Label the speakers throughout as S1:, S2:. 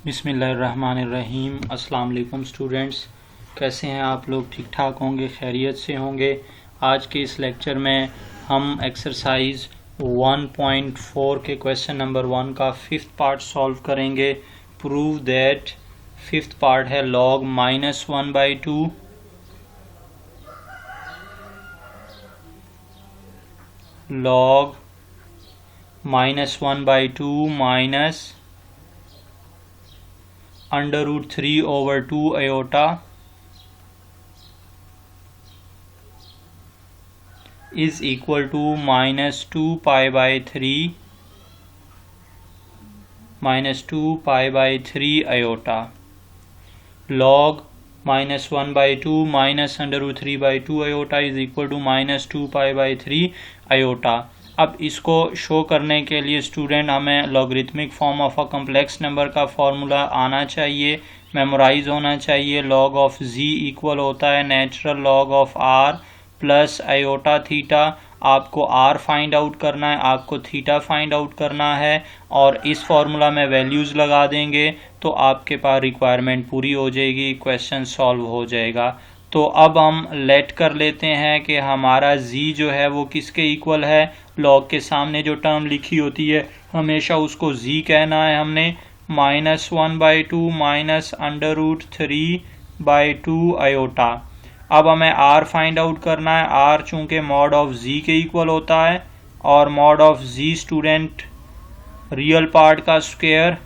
S1: बिस्मिल्लाहिर्रहमानिर्रहीम। अस्सलाम वालेकुम स्टूडेंट्स, कैसे हैं आप लोग? ठीक ठाक होंगे, खैरियत से होंगे। आज के इस लेक्चर में हम एक्सरसाइज 1.4 के क्वेश्चन नंबर 1 का फिफ्थ पार्ट सॉल्व करेंगे। प्रूव दैट, फिफ्थ पार्ट है log -1/2 log -1/2 minus √3/2 iota is equal to -2 pi by 3 iota. Log -1/2 minus √3/2 iota is equal to -2 pi/3 iota. अब इसको शो करने के लिए स्टूडेंट हमें logarithmic form of a complex number का formula आना चाहिए, मेमोराइज होना चाहिए। लॉग ऑफ z इक्वल होता है natural log of r plus iota theta. आपको r फाइंड आउट करना है, आपको थीटा फाइंड आउट करना है और इस फॉर्मूला में वैल्यूज़ लगा देंगे तो आपके पास रिक्वायरमेंट पूरी हो जाएगी, क्वेश्चन सॉल्व हो जाएगा। तो अब हम लेट कर लेते हैं कि हमारा z जो है वो किसके इक्वल है। लॉग के सामने जो टर्म लिखी होती है हमेशा उसको z कहना है हमने। -1/2 माइनस √3/2 आयोटा। अब हमें r फाइंड आउट करना है। r चूँकि मॉड ऑफ z के इक्वल होता है और mod of z student real part का स्क्वायर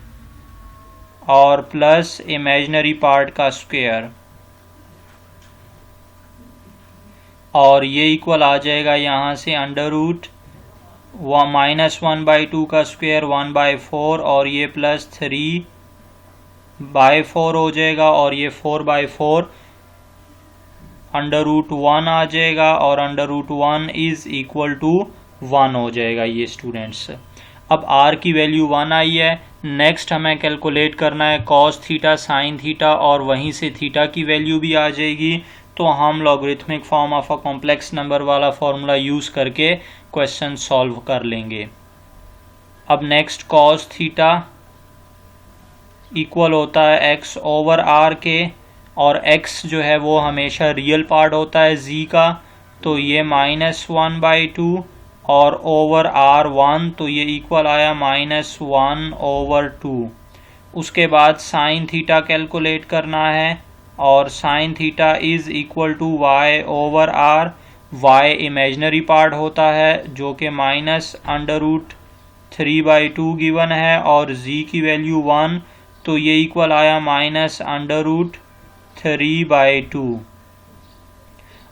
S1: और प्लस इमेजिनरी पार्ट का स्क्वायर, और ये इक्वल आ जाएगा यहाँ से -1/2 का स्क्वायर 1/4 और ये प्लस 3/4 हो जाएगा और ये 4/4 √1 आ जाएगा और √1 इज इक्वल टू 1 हो जाएगा ये स्टूडेंट्स। अब r की वैल्यू 1 आई है। नेक्स्ट हमें कैलकुलेट करना है cos थीटा sin थीटा और वहीं से थीटा की वैल्यू भी आ जाएगी। तो हम logarithmic form of a complex number वाला फॉर्मूला यूज़ करके क्वेश्चन सॉल्व कर लेंगे। अब नेक्स्ट cos थीटा इक्वल होता है x/r के, और x जो है वो हमेशा रियल पार्ट होता है z का, तो ये -1/2 और ओवर r1, तो ये इक्वल आया -1/2। उसके बाद साइन थीटा कैलकुलेट करना है और sine theta is equal to y/r। y imaginary part होता है जो कि -√3/2 गिवन है और z की वैल्यू 1, तो ये इक्वल आया -√3/2।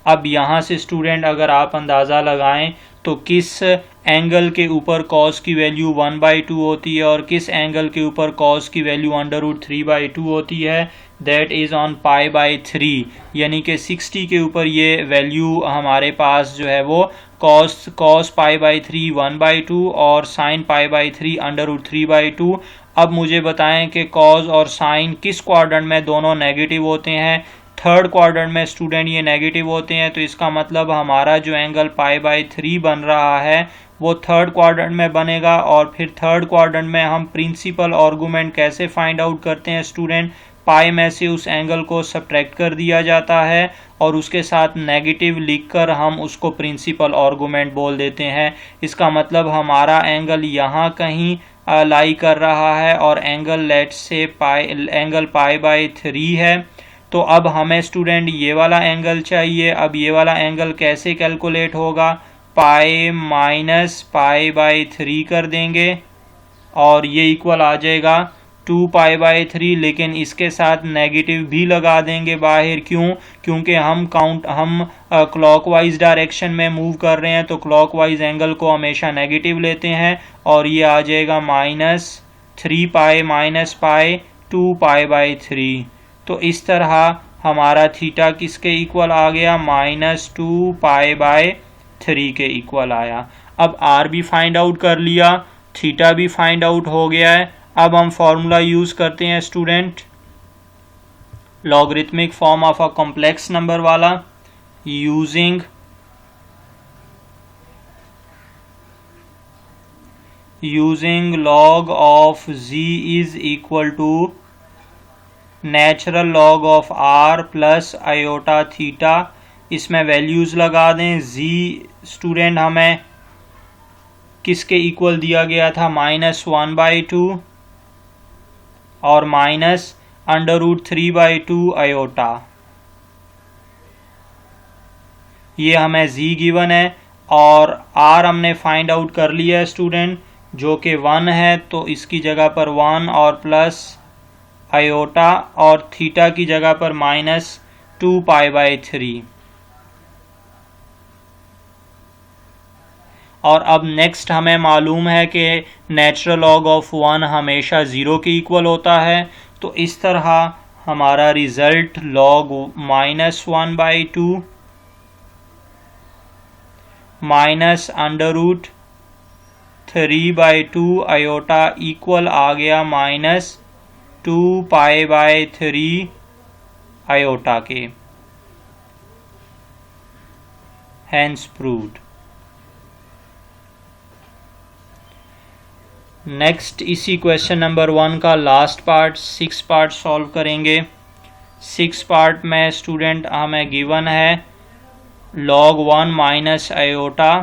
S1: अब यहाँ से स्टूडेंट अगर आप अंदाज़ा लगाएं तो किस एंगल के ऊपर cos की वैल्यू 1/2 होती है और किस एंगल के ऊपर cos की वैल्यू √3/2 होती है, दैट इज़ ऑन π/3, यानी कि 60 के ऊपर ये वैल्यू हमारे पास जो है वो cos π/3 1/2 और sin π/3 √3/2। अब मुझे बताएं कि cos और sin किस क्वाड्रेंट में दोनों नेगेटिव होते हैं। थर्ड क्वाड्रेंट में स्टूडेंट ये नेगेटिव होते हैं, तो इसका मतलब हमारा जो एंगल π/3 बन रहा है वो थर्ड क्वाड्रेंट में बनेगा। और फिर थर्ड क्वाड्रेंट में हम प्रिंसिपल आर्गूमेंट कैसे फाइंड आउट करते हैं स्टूडेंट, पाई में से उस एंगल को सब्ट्रैक्ट कर दिया जाता है और उसके साथ नेगेटिव लिखकर हम उसको प्रिंसिपल आर्गूमेंट बोल देते हैं। इसका मतलब हमारा एंगल यहाँ कहीं लाई कर रहा है और एंगल लेट से एंगल π/3 है। तो अब हमें स्टूडेंट ये वाला एंगल चाहिए। अब ये वाला एंगल कैसे कैलकुलेट होगा, पाई माइनस π/3 कर देंगे और ये इक्वल आ जाएगा 2π/3, लेकिन इसके साथ नेगेटिव भी लगा देंगे बाहर। क्यों? क्योंकि हम क्लॉकवाइज डायरेक्शन में मूव कर रहे हैं, तो क्लॉकवाइज एंगल को हमेशा नेगेटिव लेते हैं और ये आ जाएगा -3π -π 2π/3। तो इस तरह हमारा थीटा किसके इक्वल आ गया, -2π/3 के इक्वल आया। अब r भी फाइंड आउट कर लिया, थीटा भी फाइंड आउट हो गया है। अब हम फॉर्मूला यूज़ करते हैं student logarithmic form of a complex number वाला, using log of z is equal to natural log of r plus iota theta, इसमें वैल्यूज़ लगा दें। जी स्टूडेंट हमें किसके इक्वल दिया गया था, -1/2 और -√3/2 आयोटा, ये हमें जी गिवन है। और आर हमने फाइंड आउट कर लिया है स्टूडेंट, जो कि 1 है, तो इसकी जगह पर 1 और प्लस आयोटा, और थीटा की जगह पर -2π/3। और अब नेक्स्ट हमें मालूम है कि नेचुरल लॉग ऑफ 1 हमेशा 0 के इक्वल होता है, तो इस तरह हमारा रिजल्ट log -1/2 -√3/2 आयोटा इक्वल आ गया -2π/3 आयोटा के। Hence proved. नेक्स्ट इसी क्वेश्चन नंबर 1 का लास्ट पार्ट 6 पार्ट सॉल्व करेंगे। 6 पार्ट में स्टूडेंट हमें गिवन है log 1 minus iota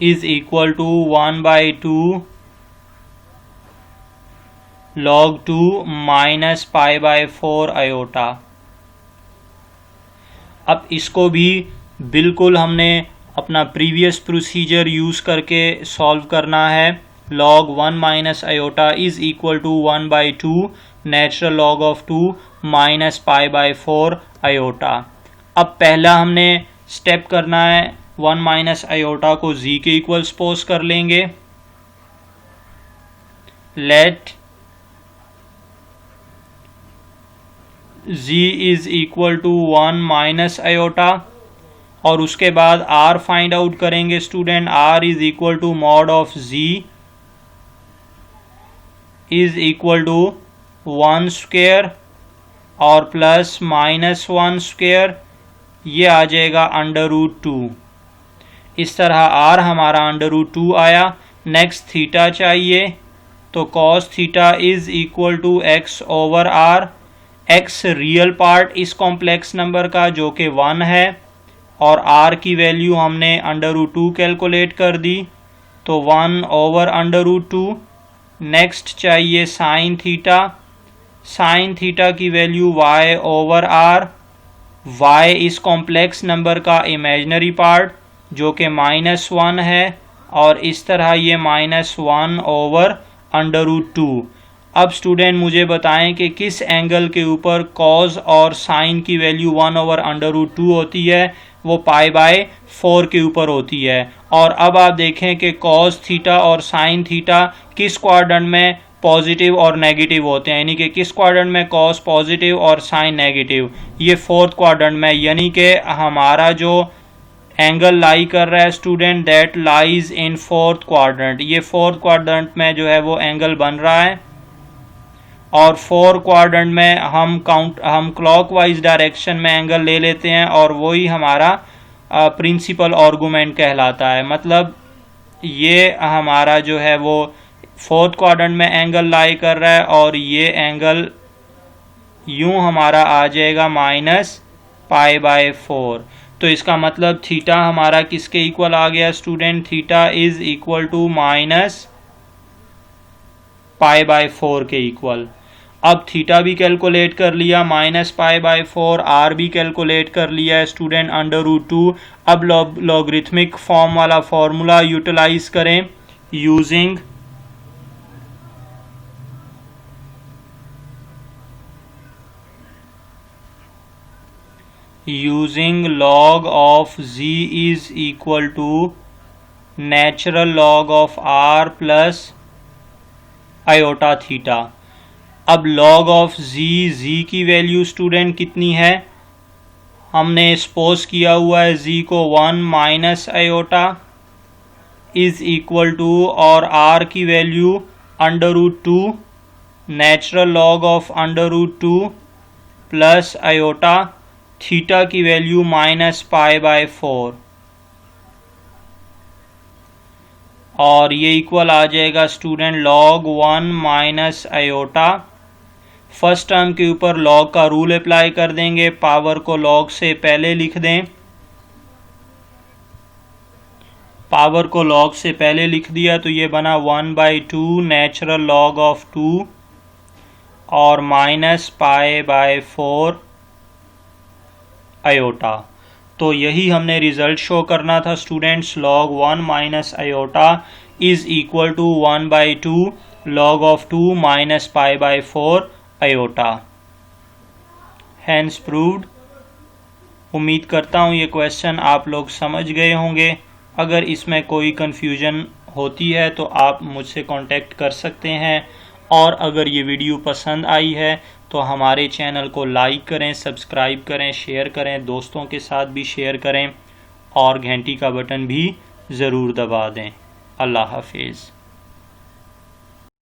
S1: is equal to 1/2 log 2 minus π/4 iota. अब इसको भी बिल्कुल हमने अपना प्रीवियस प्रोसीजर यूज़ करके सॉल्व करना है। log 1 minus iota is equal to 1/2 natural log of 2 minus π/4 iota. अब पहला हमने स्टेप करना है, 1 माइनस आयोटा को z के इक्वल सपोज कर लेंगे। Let z is equal to 1 minus iota, और उसके बाद r फाइंड आउट करेंगे student. r is equal to mod of z is equal to 1 square और प्लस -1 स्क्वेयर, ये आ जाएगा √2। इस तरह r हमारा √2 आया। नेक्स्ट थीटा चाहिए, तो cos theta is equal to x/r। x real part इस कॉम्प्लेक्स नंबर का जो कि 1 है, और r की वैल्यू हमने √2 कैलकुलेट कर दी, तो 1/√2। नेक्स्ट चाहिए साइन थीटा। साइन थीटा की वैल्यू y/r। y इस कॉम्प्लेक्स नंबर का इमेजिनरी पार्ट जो कि -1 है, और इस तरह ये -1/√2। अब स्टूडेंट मुझे बताएं कि किस एंगल के ऊपर कॉज और साइन की वैल्यू 1/√2 होती है, वो π/4 के ऊपर होती है। और अब आप देखें कि कॉज थीटा और साइन थीटा किस क्वाड्रेंट में पॉजिटिव और नेगेटिव होते हैं, यानी कि किस क्वाड्रेंट में कॉस पॉजिटिव और साइन नेगेटिव, ये 4th क्वाड्रेंट में। यानी कि हमारा जो एंगल लाई कर रहा है student, that lies in 4th quadrant. ये 4th क्वाड्रेंट में जो है वो एंगल बन रहा है, और 4 क्वाड्रेंट में हम क्लॉकवाइज डायरेक्शन में एंगल ले लेते हैं, और वही हमारा प्रिंसिपल आर्गुमेंट कहलाता है। मतलब ये हमारा जो है वो 4th क्वाड्रेंट में एंगल लाई कर रहा है, और ये एंगल यूं हमारा आ जाएगा -π/4। तो इसका मतलब थीटा हमारा किसके इक्वल आ गया student, theta is equal to -π/4 के इक्वल। अब थीटा भी कैलकुलेट कर लिया, -π/4, r भी कैलकुलेट कर लिया है स्टूडेंट √2। अब लॉगरिथमिक फॉर्म वाला फॉर्मूला यूटिलाइज करें using log of z is equal to natural log of r plus iota theta. अब log of z की वैल्यू स्टूडेंट कितनी है, हमने सपोज किया हुआ है z को 1 minus iota is equal to, और r की value √2 natural log of √2 plus iota, theta की वैल्यू -π/4। और ये इक्वल आ जाएगा student log 1 minus iota. First term के ऊपर log का रूल अप्लाई कर देंगे, पावर को log से पहले लिख दें, पावर को log से पहले लिख दिया तो ये बना 1/2 नेचुरल log ऑफ 2 और माइनस π/4 आयोटा। तो यही हमने रिजल्ट शो करना था students. log 1 minus iota is equal to 1/2 log of 2 minus π/4 iota. Hence proved. उम्मीद करता हूँ ये क्वेश्चन आप लोग समझ गए होंगे। अगर इसमें कोई कन्फ्यूजन होती है तो आप मुझसे कांटेक्ट कर सकते हैं, और अगर ये वीडियो पसंद आई है तो हमारे चैनल को लाइक करें, सब्सक्राइब करें, शेयर करें, दोस्तों के साथ भी शेयर करें और घंटी का बटन भी ज़रूर दबा दें। अल्लाह हाफिज़।